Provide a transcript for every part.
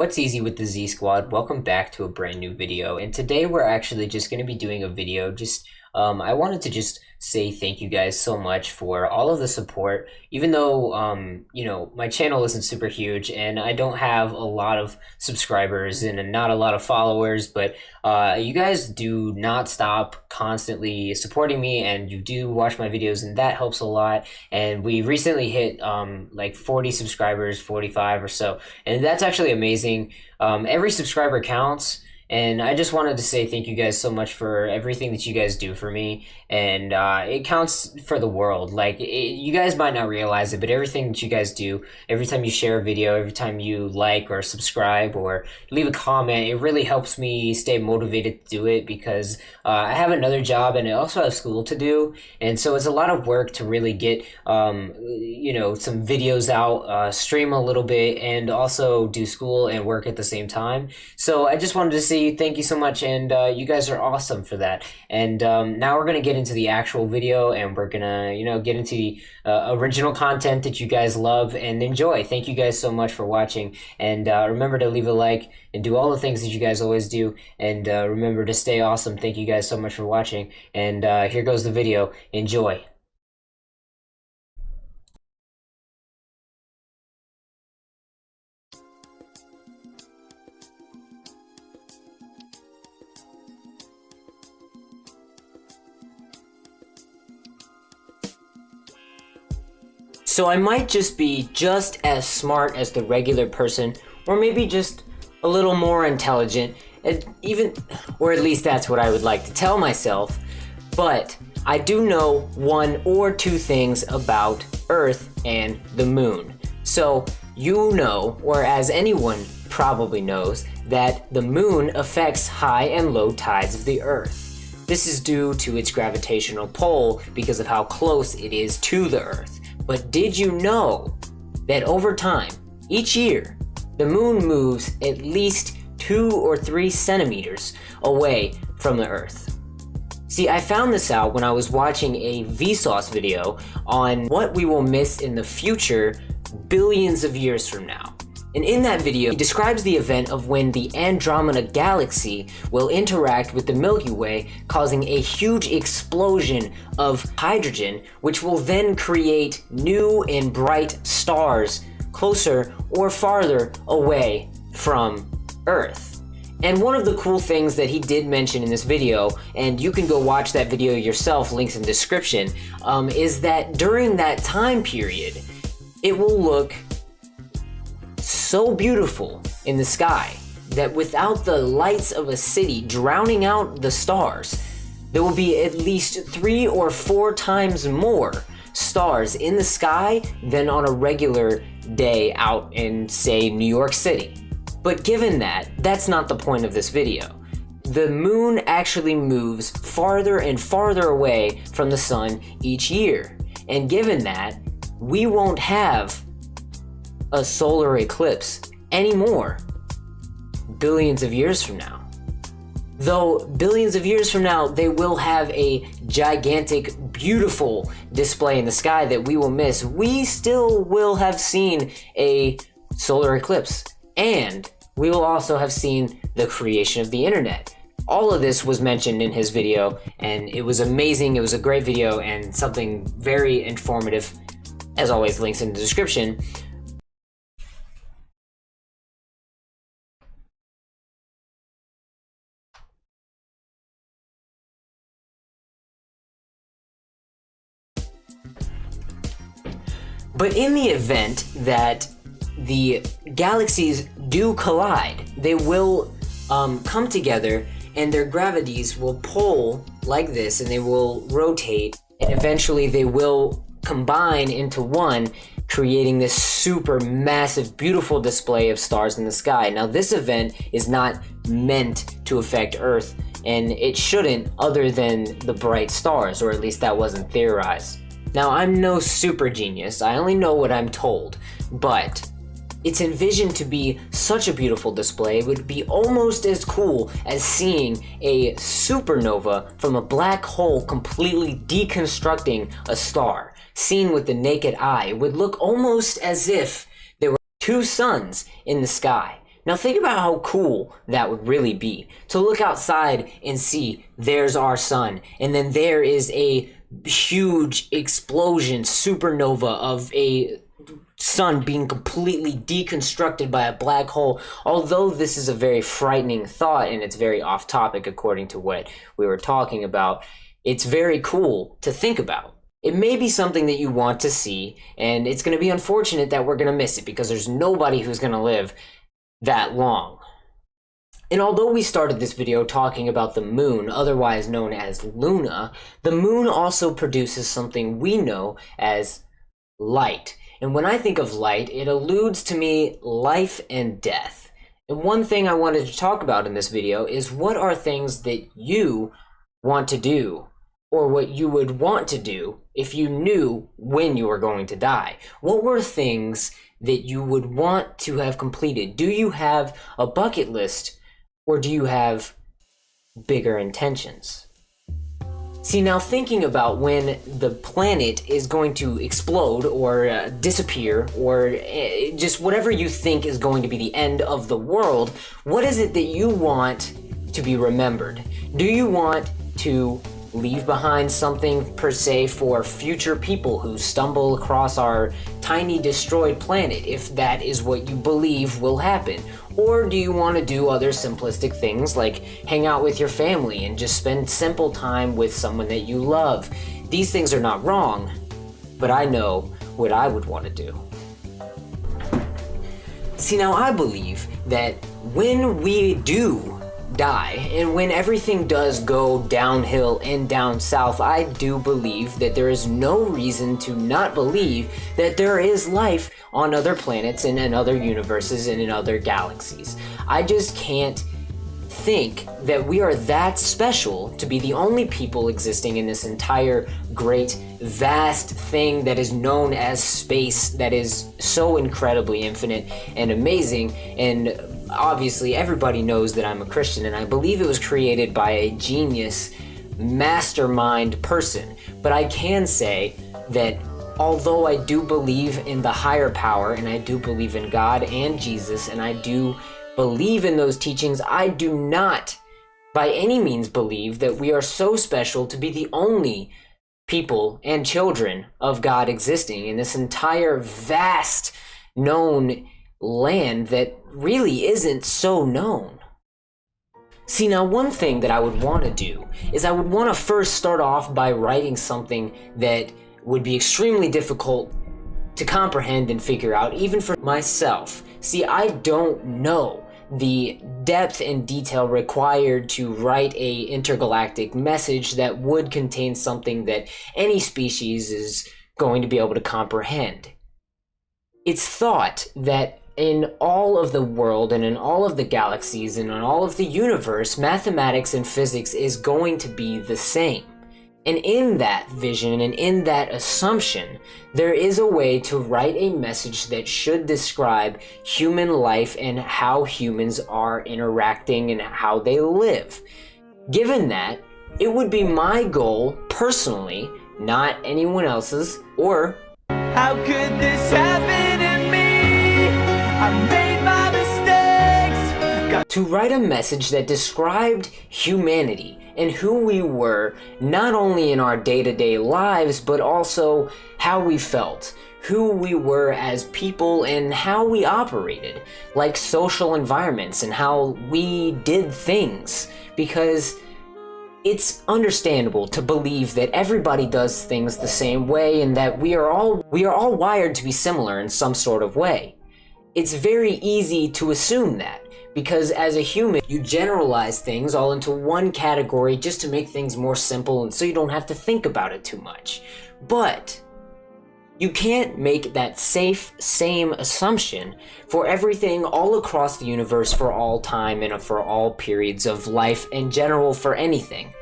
What's easy with the Z Squad? Welcome back to a brand new video. And today we're actually just going to be doing a video. I wanted to just say thank you guys so much for all of the support. Even though, my channel isn't super huge and I don't have a lot of subscribers and not a lot of followers, but you guys do not stop constantly supporting me and you do watch my videos and that helps a lot. And we recently hit like 40 subscribers, 45 or so, and that's actually amazing. Every subscriber counts. And I just wanted to say thank you guys so much for everything that you guys do for me. And it counts for the world. You guys might not realize it, but everything that you guys do, every time you share a video, every time you like or subscribe or leave a comment, it really helps me stay motivated to do it because I have another job and I also have school to do. And so it's a lot of work to really get, some videos out, stream a little bit, and also do school and work at the same time. So I just wanted to say thank you so much, and you guys are awesome for that. And now we're gonna get into the actual video, and we're gonna get into the original content that you guys love and enjoy. Thank you guys so much for watching, and remember to leave a like and do all the things that you guys always do, and remember to stay awesome. Thank you guys so much for watching, and here goes the video. Enjoy. So I might just be just as smart as the regular person, or maybe just a little more intelligent, or at least that's what I would like to tell myself. But I do know one or two things about Earth and the moon. So or as anyone probably knows, that the moon affects high and low tides of the Earth. This is due to its gravitational pull because of how close it is to the Earth. But did you know that over time, each year, the moon moves at least 2 or 3 centimeters away from the Earth? See, I found this out when I was watching a Vsauce video on what we will miss in the future billions of years from now. And in that video, he describes the event of when the Andromeda Galaxy will interact with the Milky Way, causing a huge explosion of hydrogen, which will then create new and bright stars closer or farther away from Earth. And one of the cool things that he did mention in this video, and you can go watch that video yourself, links in the description, is that during that time period, it will look so beautiful in the sky that without the lights of a city drowning out the stars, there will be at least 3 or 4 times more stars in the sky than on a regular day out in, say, New York City. But given that, that's not the point of this video. The moon actually moves farther and farther away from the sun each year. And given that, we won't have a solar eclipse anymore billions of years from now. Though billions of years from now, they will have a gigantic, beautiful display in the sky that we will miss. We still will have seen a solar eclipse, and we will also have seen the creation of the internet. All of this was mentioned in his video, and it was amazing. It was a great video and something very informative. As always, links in the description. But in the event that the galaxies do collide, they will come together and their gravities will pull like this and they will rotate, and eventually they will combine into one, creating this super massive, beautiful display of stars in the sky. Now, this event is not meant to affect Earth, and it shouldn't, other than the bright stars, or at least that wasn't theorized. Now, I'm no super genius, I only know what I'm told, but it's envisioned to be such a beautiful display. It would be almost as cool as seeing a supernova from a black hole completely deconstructing a star. Seen with the naked eye, it would look almost as if there were 2 suns in the sky. Now think about how cool that would really be, to look outside and see there's our sun, and then there is a huge explosion, supernova of a sun being completely deconstructed by a black hole. Although this is a very frightening thought and it's very off topic according to what we were talking about, it's very cool to think about. It may be something that you want to see, and it's going to be unfortunate that we're going to miss it because there's nobody who's going to live that long. And although we started this video talking about the moon, otherwise known as Luna, the moon also produces something we know as light. And when I think of light, it alludes to me life and death. And one thing I wanted to talk about in this video is what are things that you want to do, or what you would want to do if you knew when you were going to die. What were things that you would want to have completed? Do you have a bucket list, or do you have bigger intentions? See, now thinking about when the planet is going to explode or disappear, or just whatever you think is going to be the end of the world, what is it that you want to be remembered? Do you want to leave behind something per se for future people who stumble across our tiny destroyed planet, if that is what you believe will happen? Or do you want to do other simplistic things like hang out with your family and just spend simple time with someone that you love? These things are not wrong, but I know what I would want to do. See, now I believe that when we do die, and when everything does go downhill and down south, I do believe that there is no reason to not believe that there is life on other planets and in other universes and in other galaxies. I just can't think that we are that special to be the only people existing in this entire great, vast thing that is known as space, that is so incredibly infinite and amazing. And obviously everybody knows that I'm a Christian, and I believe it was created by a genius, mastermind person. But I can say that although I do believe in the higher power, and I do believe in God and Jesus, and I do believe in those teachings, I do not by any means believe that we are so special to be the only people and children of God existing in this entire vast known land that really isn't so known. See, now one thing that I would want to do is I would want to first start off by writing something that would be extremely difficult to comprehend and figure out, even for myself. See, I don't know the depth and detail required to write a intergalactic message that would contain something that any species is going to be able to comprehend. It's thought that in all of the world and in all of the galaxies and in all of the universe, mathematics and physics is going to be the same. And in that vision and in that assumption, there is a way to write a message that should describe human life and how humans are interacting and how they live. Given that, it would be my goal personally, not anyone else's, or how could this happen to me? I made my mistakes. To write a message that described humanity and who we were, not only in our day-to-day lives, but also how we felt, who we were as people, and how we operated, like social environments and how we did things. Because it's understandable to believe that everybody does things the same way and that we are all wired to be similar in some sort of way. It's very easy to assume that, because as a human, you generalize things all into one category just to make things more simple and so you don't have to think about it too much. But you can't make that same assumption for everything all across the universe for all time and for all periods of life in general for anything.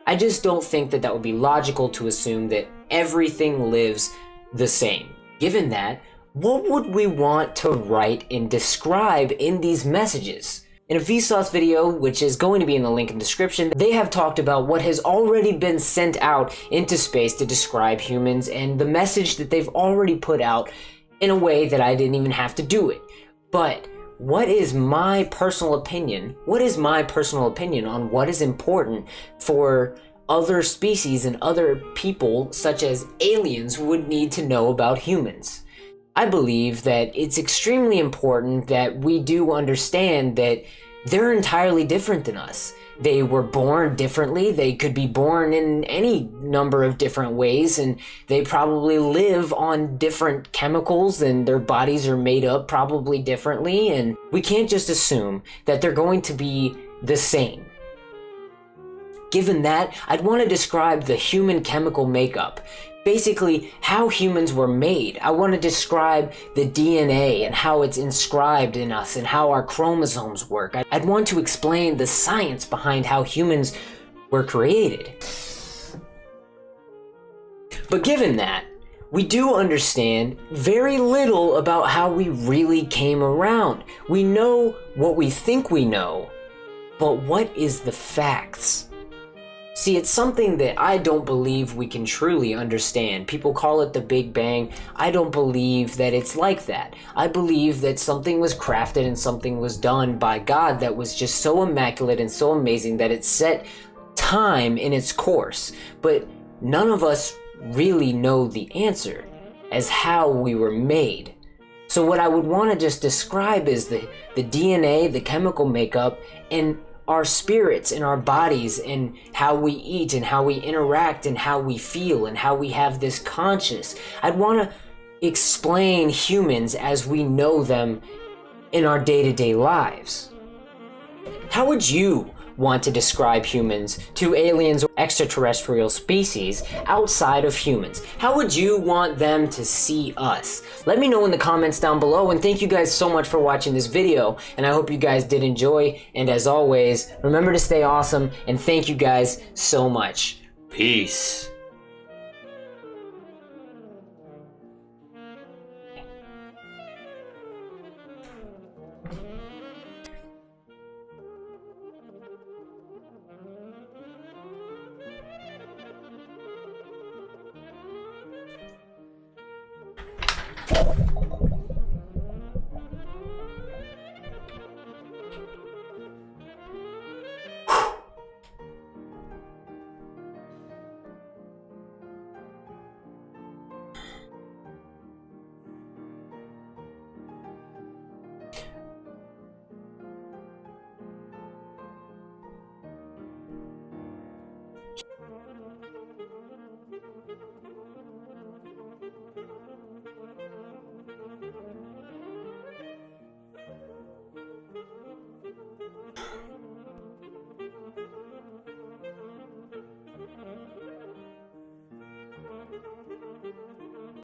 I just don't think that would be logical to assume that everything lives the same. Given that, what would we want to write and describe in these messages? In a Vsauce video, which is going to be in the link in the description, they have talked about what has already been sent out into space to describe humans, and the message that they've already put out in a way that I didn't even have to do it. But what is my personal opinion? What is my personal opinion on what is important for other species and other people, such as aliens, would need to know about humans? I believe that it's extremely important that we do understand that they're entirely different than us. They were born differently. They could be born in any number of different ways, and they probably live on different chemicals, and their bodies are made up probably differently, and we can't just assume that they're going to be the same. Given that, I'd want to describe the human chemical makeup. Basically, how humans were made. I want to describe the DNA and how it's inscribed in us and how our chromosomes work. I'd want to explain the science behind how humans were created. But given that, we do understand very little about how we really came around. We know what we think we know, but what is the facts? See, it's something that I don't believe we can truly understand. People call it the Big Bang. I don't believe that it's like that. I believe that something was crafted and something was done by God that was just so immaculate and so amazing that it set time in its course. But none of us really know the answer as how we were made. So what I would want to just describe is the DNA, the chemical makeup, and our spirits and our bodies, and how we eat and how we interact and how we feel and how we have this conscious. I'd want to explain humans as we know them in our day-to-day lives. How would you want to describe humans to aliens or extraterrestrial species outside of humans? How would you want them to see us? Let me know in the comments down below, and thank you guys so much for watching this video, and I hope you guys did enjoy, and as always, remember to stay awesome, and thank you guys so much. Peace.